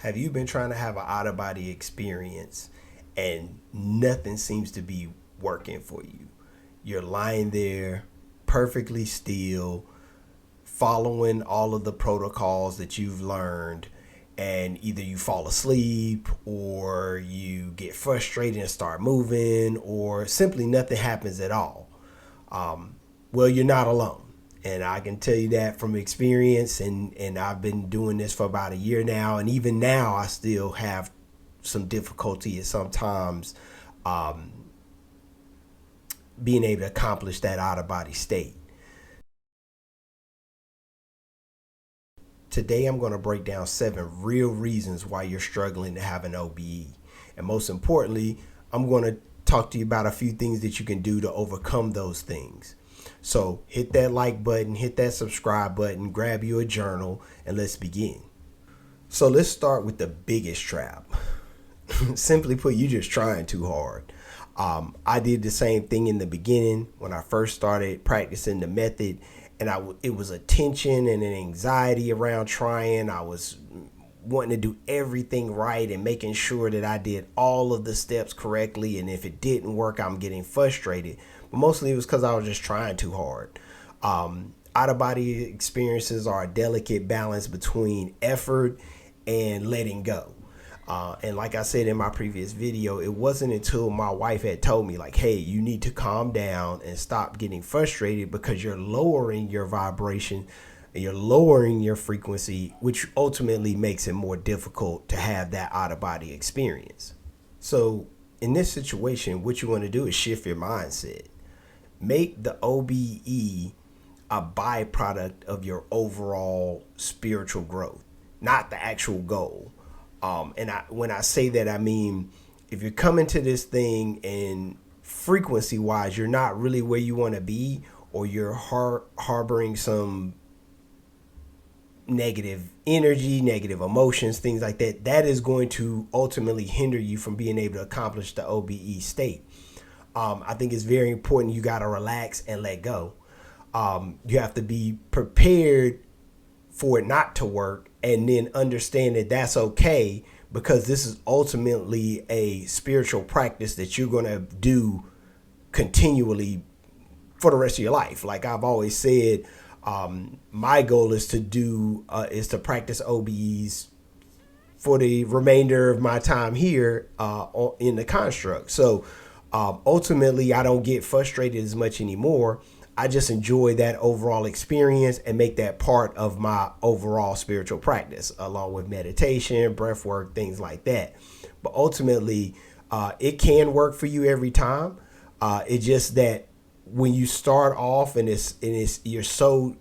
Have you been trying to have an out of body experience and nothing seems to be working for you? You're lying there perfectly still, following all of the protocols that you've learned, and either you fall asleep or you get frustrated and start moving, or simply nothing happens at all. Well, you're not alone. And I can tell you that from experience, and I've been doing this for about a year now. And even now, I still have some difficulty at sometimes um, being able to accomplish that out of body state. Today, I'm going to break down 7 real reasons why you're struggling to have an OBE. And most importantly, I'm going to talk to you about a few things that you can do to overcome those things. So hit that like button, hit that subscribe button, grab you a journal, and let's begin. So let's start with the biggest trap. Simply put, you're just trying too hard. I did the same thing in the beginning when I first started practicing the method, and it was a tension and an anxiety around trying. I was wanting to do everything right and making sure that I did all of the steps correctly, and if it didn't work, I'm getting frustrated. But mostly it was because I was just trying too hard. Out of body experiences are a delicate balance between effort and letting go. And like I said in my previous video, it wasn't until my wife had told me, like, hey, you need to calm down and stop getting frustrated because you're lowering your vibration, you're lowering your frequency, which ultimately makes it more difficult to have that out of body experience. So in this situation, what you want to do is shift your mindset. Make the OBE a byproduct of your overall spiritual growth, not the actual goal. When I say that, I mean, if you're coming to this thing and frequency wise, you're not really where you want to be, or you're harboring some negative energy, negative emotions, things like that, that is going to ultimately hinder you from being able to accomplish the OBE state. I think it's very important. You got to relax and let go. You have to be prepared for it not to work, and then understand that that's okay, because this is ultimately a spiritual practice that you're going to do continually for the rest of your life. Like I've always said, my goal is to practice OBEs for the remainder of my time here in the construct. So ultimately, I don't get frustrated as much anymore. I just enjoy that overall experience and make that part of my overall spiritual practice, along with meditation, breath work, things like that. But ultimately, it can work for you every time. It's just that when you start off and you're so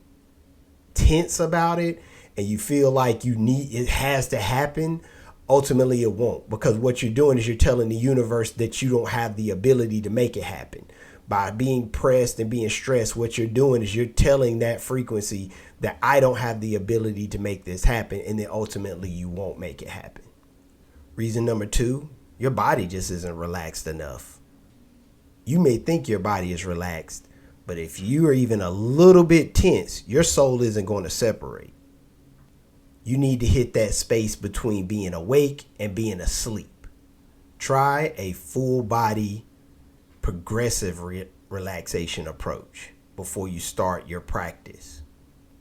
tense about it and you feel like it has to happen, ultimately it won't, because what you're doing is you're telling the universe that you don't have the ability to make it happen. By being pressed and being stressed, what you're doing is you're telling that frequency that I don't have the ability to make this happen, and then ultimately you won't make it happen. Reason number 2, your body just isn't relaxed enough. You may think your body is relaxed, but if you are even a little bit tense, your soul isn't going to separate. You need to hit that space between being awake and being asleep. Try a full body progressive relaxation approach before you start your practice.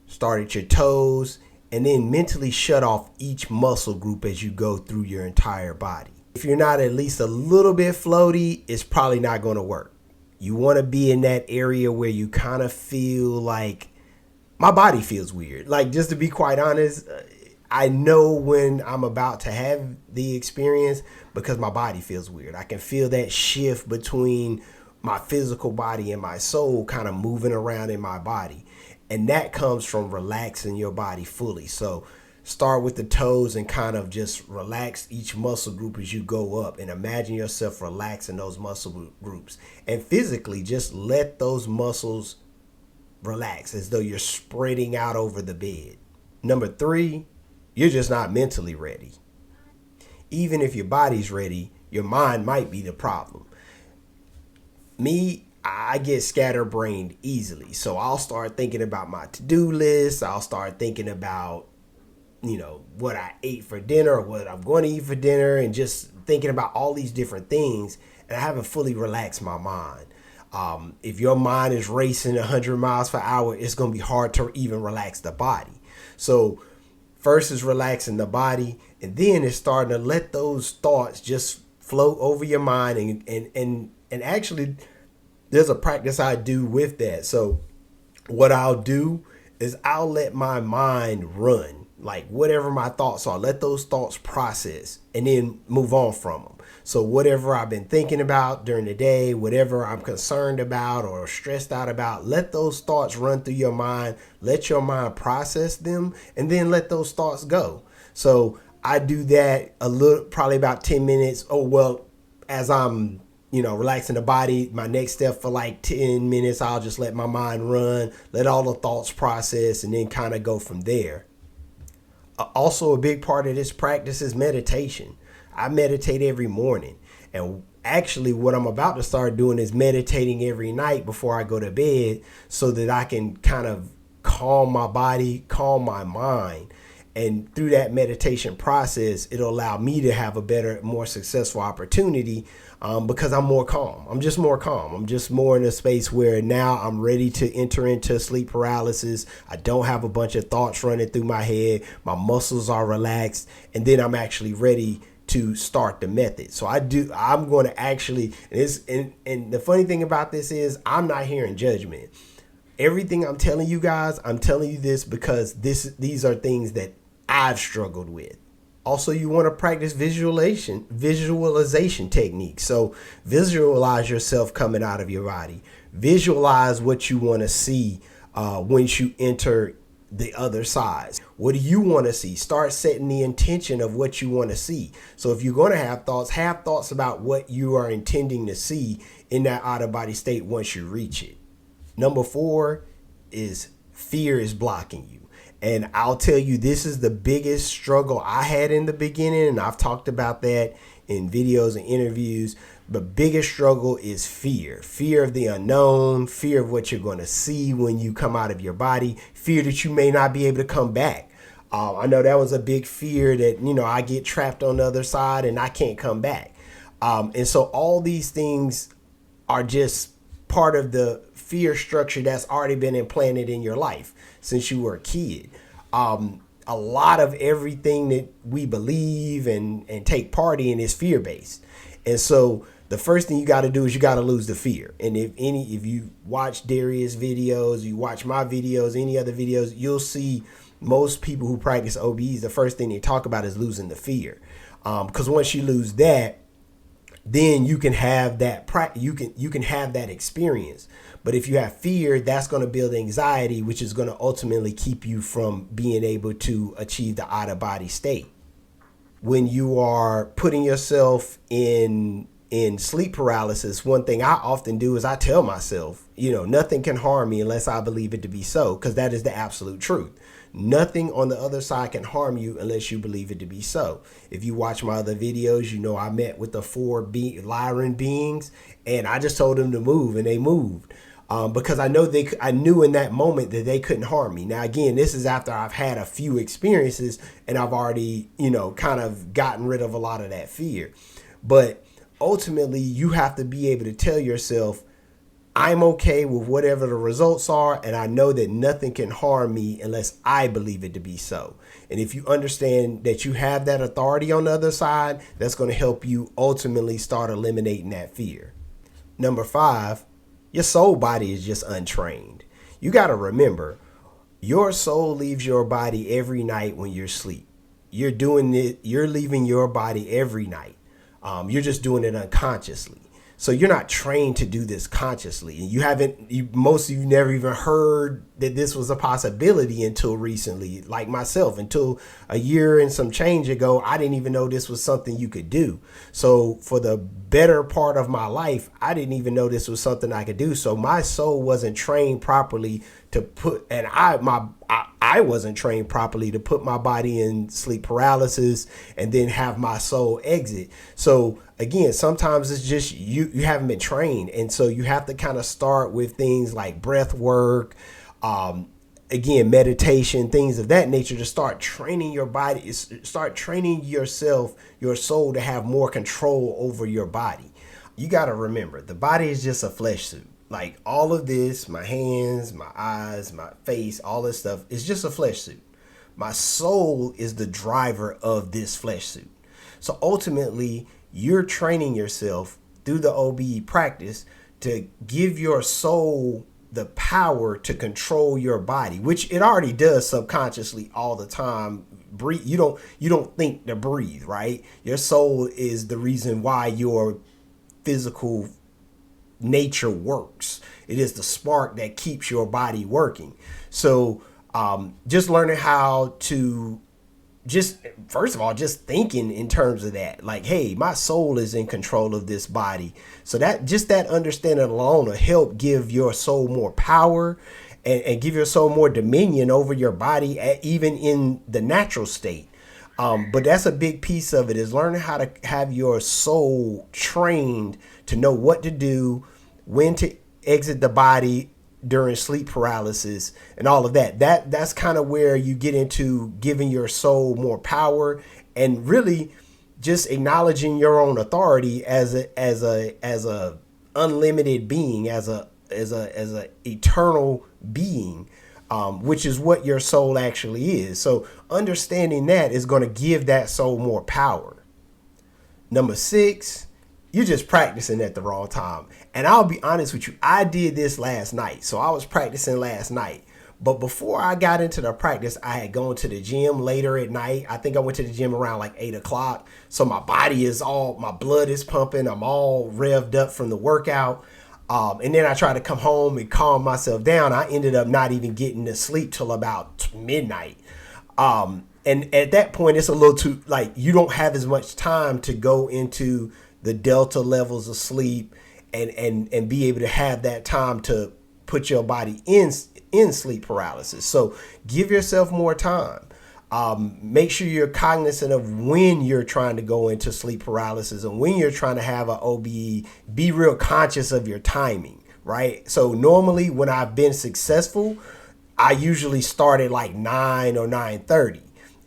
Start at your toes and then mentally shut off each muscle group as you go through your entire body. If you're not at least a little bit floaty, it's probably not going to work. You want to be in that area where you kind of feel like, my body feels weird. Like, just to be quite honest, I know when I'm about to have the experience because my body feels weird. I can feel that shift between my physical body and my soul kind of moving around in my body. And that comes from relaxing your body fully. So start with the toes and kind of just relax each muscle group as you go up, and imagine yourself relaxing those muscle groups. And physically, just let those muscles relax as though you're spreading out over the bed. Number 3, you're just not mentally ready. Even if your body's ready, your mind might be the problem. Me, I get scatterbrained easily. So I'll start thinking about my to-do list. I'll start thinking about what I ate for dinner or what I'm going to eat for dinner, and just thinking about all these different things, and I haven't fully relaxed my mind. If your mind is racing 100 miles per hour, it's going to be hard to even relax the body. So first is relaxing the body, and then it's starting to let those thoughts just float over your mind. And actually, there's a practice I do with that. So what I'll do is I'll let my mind run, like whatever my thoughts are, let those thoughts process and then move on from them. So whatever I've been thinking about during the day, whatever I'm concerned about or stressed out about, let those thoughts run through your mind, let your mind process them, and then let those thoughts go. So I do that probably about 10 minutes. Oh, well, as I'm relaxing the body, my next step for like 10 minutes, I'll just let my mind run, let all the thoughts process, and then kind of go from there. Also, a big part of this practice is meditation. I meditate every morning. And actually, what I'm about to start doing is meditating every night before I go to bed, so that I can kind of calm my body, calm my mind. And through that meditation process, it'll allow me to have a better, more successful opportunity, because I'm more calm. I'm just more calm. I'm just more in a space where now I'm ready to enter into sleep paralysis. I don't have a bunch of thoughts running through my head. My muscles are relaxed. And then I'm actually ready to start the method. So I'm going to actually, and the funny thing about this is I'm not hearing judgment. Everything I'm telling you guys, I'm telling you this because these are things that I've struggled with. Also, you want to practice visualization techniques. So visualize yourself coming out of your body. Visualize what you want to see once you enter the other side. What do you want to see? Start setting the intention of what you want to see. So if you're going to have thoughts about what you are intending to see in that out of body state once you reach it. Number 4 is fear is blocking you. And I'll tell you, this is the biggest struggle I had in the beginning. And I've talked about that in videos and interviews. The biggest struggle is fear of the unknown, fear of what you're going to see when you come out of your body, fear that you may not be able to come back. I know that was a big fear that, I get trapped on the other side and I can't come back. And so all these things are just part of the fear structure that's already been implanted in your life since you were a kid. A lot of everything that we believe and take part in is fear-based. And so the first thing you got to do is you got to lose the fear. And if you watch Darius' videos, you watch my videos, any other videos, you'll see most people who practice OBEs, the first thing they talk about is losing the fear. Because once you lose that, then you can have that you can have that experience. But if you have fear, that's going to build anxiety, which is going to ultimately keep you from being able to achieve the out of body state. When you are putting yourself in sleep paralysis, one thing I often do is I tell myself, nothing can harm me unless I believe it to be so, because that is the absolute truth. Nothing on the other side can harm you unless you believe it to be so. If you watch my other videos, I met with the 4 Lyran beings, and I just told them to move, and they moved. Because I knew in that moment that they couldn't harm me. Now, again, this is after I've had a few experiences and I've already, kind of gotten rid of a lot of that fear. But ultimately, you have to be able to tell yourself, I'm okay with whatever the results are, and I know that nothing can harm me unless I believe it to be so. And if you understand that you have that authority on the other side, that's going to help you ultimately start eliminating that fear. Number 5, your soul body is just untrained. You got to remember, your soul leaves your body every night when you're asleep. You're doing it. You're leaving your body every night. You're just doing it unconsciously. So you're not trained to do this consciously. And most of you never even heard that this was a possibility until recently, like myself. Until a year and some change ago, I didn't even know this was something you could do. So for the better part of my life, I didn't even know this was something I could do. So my soul wasn't trained properly to put, and I wasn't trained properly to put my body in sleep paralysis and then have my soul exit. So again, sometimes it's just you haven't been trained. And so you have to kind of start with things like breath work, again, meditation, things of that nature, to start training your body, start training yourself, your soul, to have more control over your body. You got to remember, the body is just a flesh suit. Like all of this, my hands, my eyes, my face, all this stuff is just a flesh suit. My soul is the driver of this flesh suit. So ultimately, you're training yourself through the OBE practice to give your soul the power to control your body, which it already does subconsciously all the time. Breathe. You don't think to breathe, right? Your soul is the reason why your physical nature works. It is the spark that keeps your body working. So just learning how to first of all, just thinking in terms of that, like, hey, my soul is in control of this body. So that understanding alone will help give your soul more power and give your soul more dominion over your body, even in the natural state. But that's a big piece of it, is learning how to have your soul trained to know what to do, when to exit the body during sleep paralysis and all of that. That's kind of where you get into giving your soul more power, and really just acknowledging your own authority as a unlimited being, as a eternal being, which is what your soul actually is. So understanding that is going to give that soul more power. Number 6, you're just practicing at the wrong time. And I'll be honest with you, I did this last night. So I was practicing last night. But before I got into the practice, I had gone to the gym later at night. I think I went to the gym around like 8 o'clock. So my blood is pumping. I'm all revved up from the workout. And then I tried to come home and calm myself down. I ended up not even getting to sleep till about midnight. And at that point, it's a little too, like, you don't have as much time to go into the delta levels of sleep and be able to have that time to put your body in sleep paralysis. So give yourself more time. Make sure you're cognizant of when you're trying to go into sleep paralysis and when you're trying to have an OBE. Be real conscious of your timing, right? So normally when I've been successful, I usually start at like 9 or 9:30.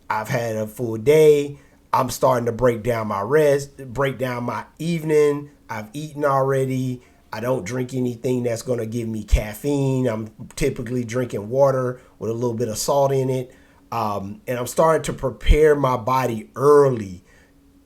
I've had a full day. I'm starting to break down my rest, break down my evening. I've eaten already. I don't drink anything that's going to give me caffeine. I'm typically drinking water with a little bit of salt in it. And I'm starting to prepare my body early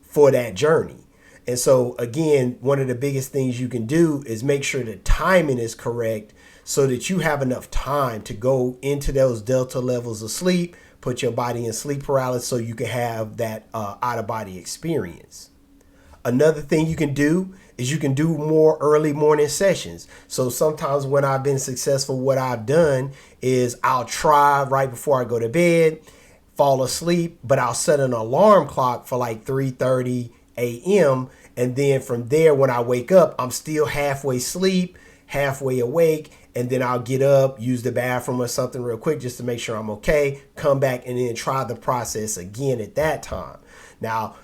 for that journey. And so, again, one of the biggest things you can do is make sure the timing is correct so that you have enough time to go into those delta levels of sleep, put your body in sleep paralysis so you can have that out-of-body experience. Another thing you can do is you can do more early morning sessions. So sometimes when I've been successful, what I've done is I'll try right before I go to bed, fall asleep, but I'll set an alarm clock for like 3:30 a.m. And then from there, when I wake up, I'm still halfway asleep, halfway awake. And then I'll get up, use the bathroom or something real quick just to make sure I'm okay, come back and then try the process again at that time. Now,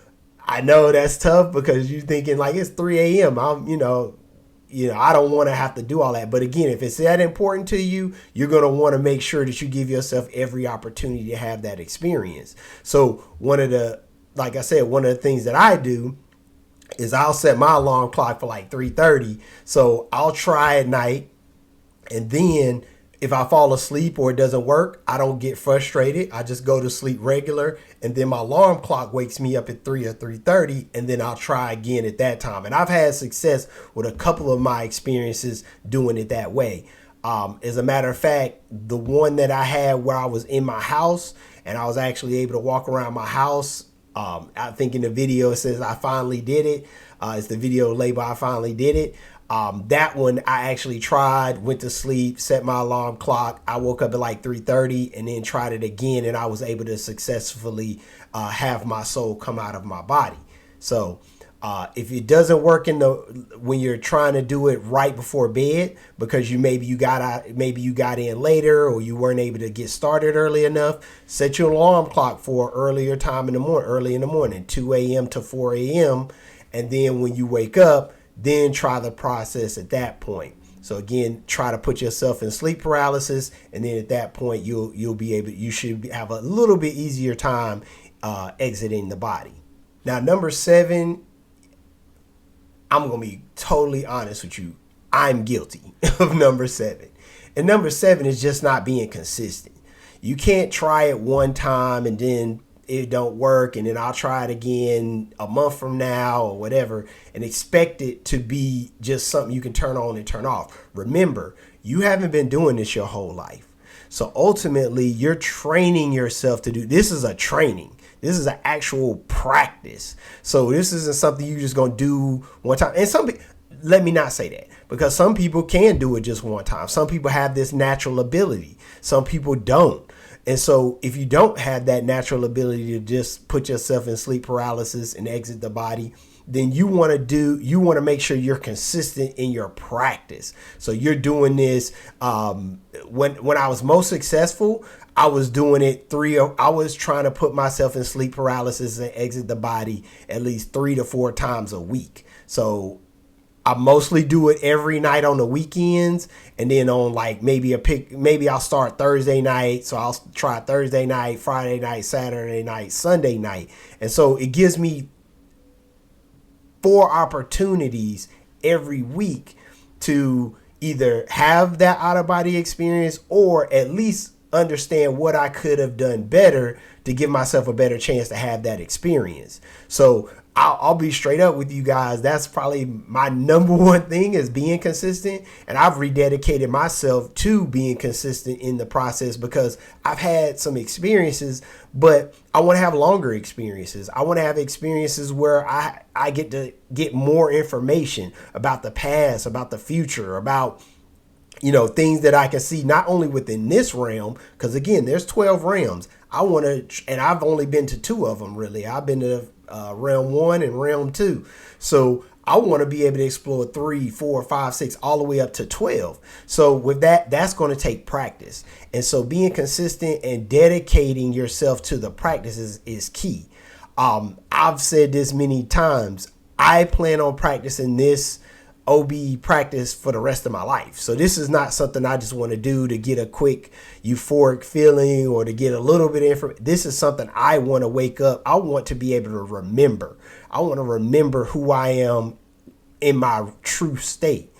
I know that's tough because you're thinking like it's 3 a.m. I don't want to have to do all that. But again, if it's that important to you, you're going to want to make sure that you give yourself every opportunity to have that experience. So like I said, one of the things that I do is I'll set my alarm clock for like 3:30. So I'll try at night. And then if I fall asleep or it doesn't work, I don't get frustrated. I just go to sleep regular. And then my alarm clock wakes me up at 3 or 3:30. And then I'll try again at that time. And I've had success with a couple of my experiences doing it that way. As a matter of fact, the one that I had where I was in my house and I was actually able to walk around my house. I think in the video it says I finally did it. It's the video label I finally did it. That one I actually tried, went to sleep, set my alarm clock. I woke up at like 3:30 and then tried it again, and I was able to successfully have my soul come out of my body. So if it doesn't work when you're trying to do it right before bed because maybe you got in later or you weren't able to get started early enough, set your alarm clock for early in the morning, 2 a.m. to 4 a.m. And then when you wake up, then try the process at that point. So again, try to put yourself in sleep paralysis, and then at that point you should have a little bit easier time exiting the body. Now, number 7, I'm gonna be totally honest with you. I'm guilty of number 7, and number 7 is just not being consistent. You can't try it one time and then it don't work, and then I'll try it again a month from now or whatever, and expect it to be just something you can turn on and turn off. Remember, you haven't been doing this your whole life. So ultimately, you're training yourself to do. This is a training. This is an actual practice. So this isn't something you just gonna do one time. And let me not say that, because some people can do it just one time. Some people have this natural ability. Some people don't. And so if you don't have that natural ability to just put yourself in sleep paralysis and exit the body, then you want to make sure you're consistent in your practice. So you're doing this. When I was most successful, I was doing it I was trying to put myself in sleep paralysis and exit the body at least 3 to 4 times a week. So I mostly do it every night on the weekends, and then on like maybe I'll start Thursday night. So I'll try Thursday night, Friday night, Saturday night, Sunday night. And so it gives me 4 opportunities every week to either have that out of body experience or at least understand what I could have done better to give myself a better chance to have that experience. So I'll be straight up with you guys. That's probably my number one thing, is being consistent. And I've rededicated myself to being consistent in the process, because I've had some experiences, but I want to have longer experiences. I want to have experiences where I get to get more information about the past, about the future, about things that I can see not only within this realm, because again, there's 12 realms. And I've only been to 2 of them really. I've been to realm 1 and realm 2. So I want to be able to explore 3, 4, 5, 6, all the way up to 12. So with that's going to take practice. And so being consistent and dedicating yourself to the practices is key. I've said this many times. I plan on practicing this OBE practice for the rest of my life. So this is not something I just want to do to get a quick euphoric feeling or to get a little bit of information. This is something I want to wake up. I want to be able to remember. I want to remember who I am in my true state.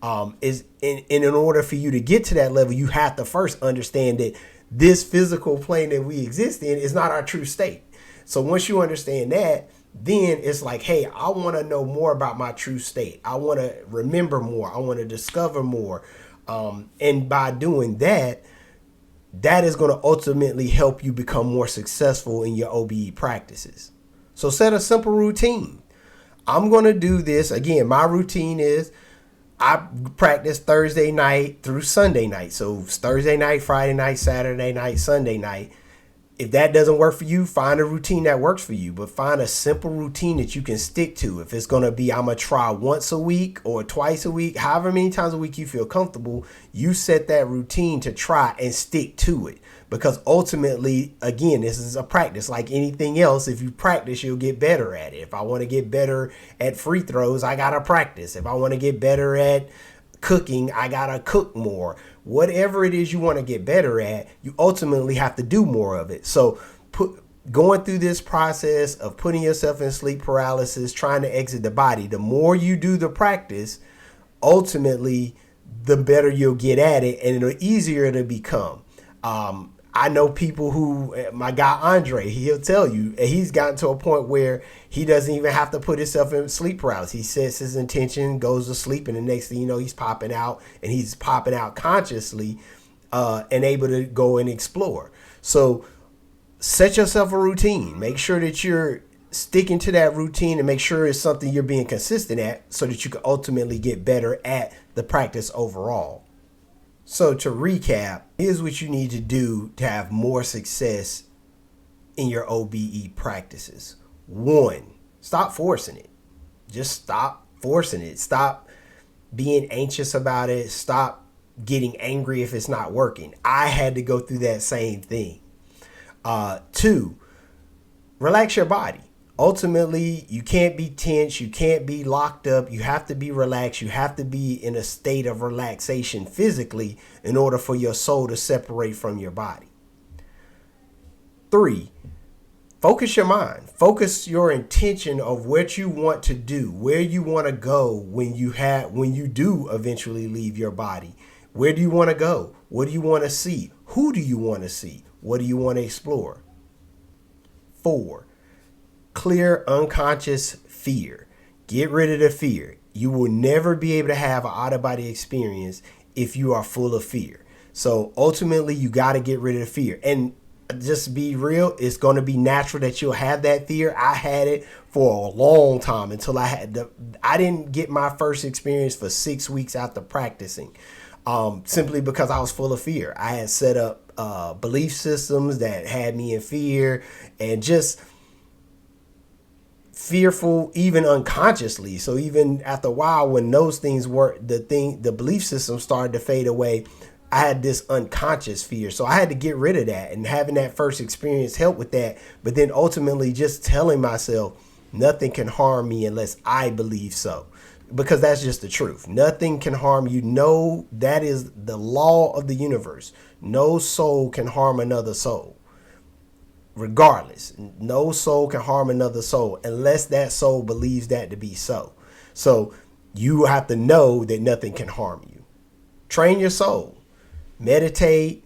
In order for you to get to that level, you have to first understand that this physical plane that we exist in is not our true state. So once you understand that, then it's like, hey, I want to know more about my true state. I want to remember more. I want to discover more. And by doing that, that is going to ultimately help you become more successful in your OBE practices. So set a simple routine. I'm going to do this. Again, my routine is I practice Thursday night through Sunday night. So Thursday night, Friday night, Saturday night, Sunday night. If that doesn't work for you, find a routine that works for you, but find a simple routine that you can stick to. If it's going to be, I'm going to try once a week or twice a week, however many times a week you feel comfortable, you set that routine to try and stick to it. Because ultimately, again, this is a practice like anything else. If you practice, you'll get better at it. If I want to get better at free throws, I got to practice. If I want to get better at cooking, I got to cook more. Whatever it is you want to get better at, you ultimately have to do more of it. So going through this process of putting yourself in sleep paralysis, trying to exit the body, the more you do the practice, ultimately, the better you'll get at it and the easier it'll become. I know people who, my guy Andre, he'll tell you, he's gotten to a point where he doesn't even have to put himself in sleep paralysis. He sets his intention, goes to sleep, and the next thing you know, he's popping out, and he's popping out consciously and able to go and explore. So set yourself a routine. Make sure that you're sticking to that routine and make sure it's something you're being consistent at so that you can ultimately get better at the practice overall. So to recap, here's what you need to do to have more success in your OBE practices. 1, stop forcing it. Just stop forcing it. Stop being anxious about it. Stop getting angry if it's not working. I had to go through that same thing. 2, relax your body. Ultimately, you can't be tense. You can't be locked up. You have to be relaxed. You have to be in a state of relaxation physically in order for your soul to separate from your body. 3, focus your mind. Focus your intention of what you want to do, where you want to go when you do eventually leave your body. Where do you want to go? What do you want to see? Who do you want to see? What do you want to explore? 4, clear unconscious fear. Get rid of the fear. You will never be able to have an out-of-body experience if you are full of fear. So ultimately, you got to get rid of the fear. And just be real, it's going to be natural that you'll have that fear. I had it for a long time until I didn't get my first experience for 6 weeks after practicing, simply because I was full of fear. I had set up belief systems that had me in fear and just fearful, even unconsciously. So even after a while, when those things were the belief system started to fade away, I had this unconscious fear. So I had to get rid of that, and having that first experience helped with that. But then ultimately just telling myself nothing can harm me unless I believe so, because that's just the truth. Nothing can harm you. No, that is the law of the universe. No soul can harm another soul. Regardless, no soul can harm another soul unless that soul believes that to be so. So you have to know that nothing can harm you. Train your soul. Meditate,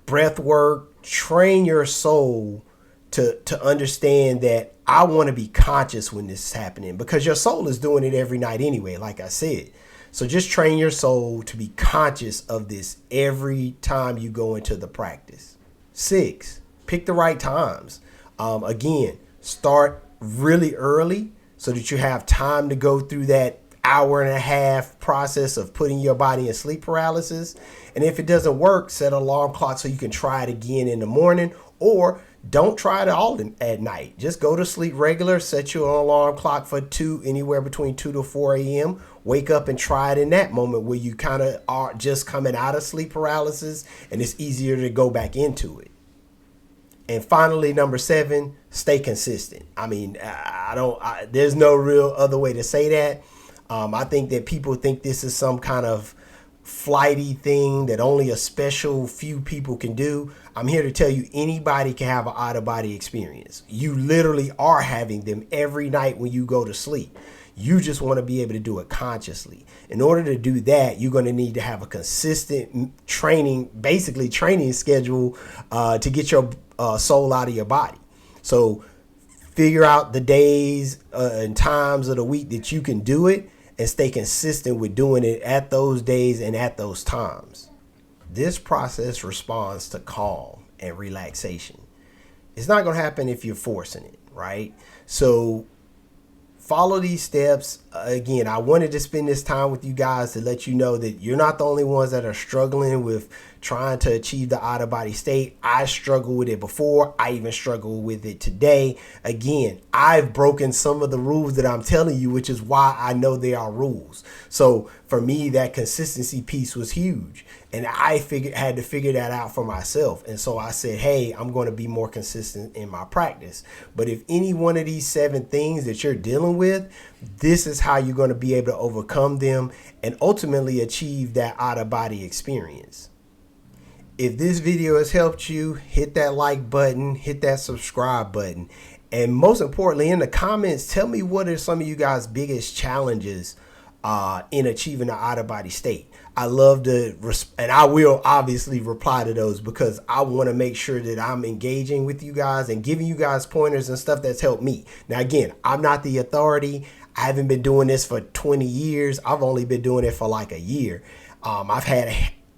breath work, train your soul to understand that I want to be conscious when this is happening, because your soul is doing it every night anyway, like I said. So just train your soul to be conscious of this every time you go into the practice. 6, pick the right times. Again, start really early so that you have time to go through that hour and a half process of putting your body in sleep paralysis. And if it doesn't work, set an alarm clock so you can try it again in the morning, or don't try it all at night. Just go to sleep regular, set your alarm clock for anywhere between 2 to 4 a.m. Wake up and try it in that moment where you kind of are just coming out of sleep paralysis and it's easier to go back into it. And finally, number 7, stay consistent. I mean, there's no real other way to say that. I think that people think this is some kind of flighty thing that only a special few people can do. I'm here to tell you anybody can have an out-of-body experience. You literally are having them every night when you go to sleep. You just want to be able to do it consciously. In order to do that, you're going to need to have a consistent training schedule to get your soul out of your body. So figure out the days and times of the week that you can do it, and stay consistent with doing it at those days and at those times. This process responds to calm and relaxation. It's not going to happen if you're forcing it, right? So follow these steps. Again, I wanted to spend this time with you guys to let you know that you're not the only ones that are struggling with trying to achieve the out-of-body state. I struggled with it before. I even struggle with it today. Again, I've broken some of the rules that I'm telling you, which is why I know they are rules. So for me, that consistency piece was huge. And I had to figure that out for myself. And so I said, hey, I'm going to be more consistent in my practice. But if any one of these 7 things that you're dealing with, this is how you're going to be able to overcome them and ultimately achieve that out-of-body experience. If this video has helped you, hit that like button, hit that subscribe button. And most importantly, in the comments, tell me what are some of you guys' biggest challenges in achieving an out-of-body state. I love to, and I will obviously reply to those, because I want to make sure that I'm engaging with you guys and giving you guys pointers and stuff that's helped me. Now, again, I'm not the authority. I haven't been doing this for 20 years. I've only been doing it for like a year. I've had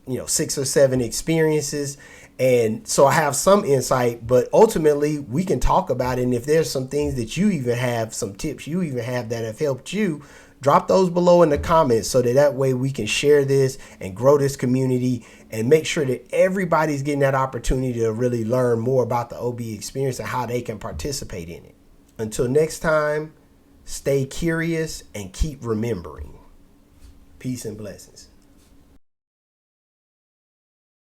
6 or 7 experiences, and so I have some insight, but ultimately we can talk about it. And if there's some things that you even have, some tips you even have that have helped you, drop those below in the comments so that way we can share this and grow this community and make sure that everybody's getting that opportunity to really learn more about the OBE experience and how they can participate in it. Until next time, stay curious and keep remembering. Peace and blessings.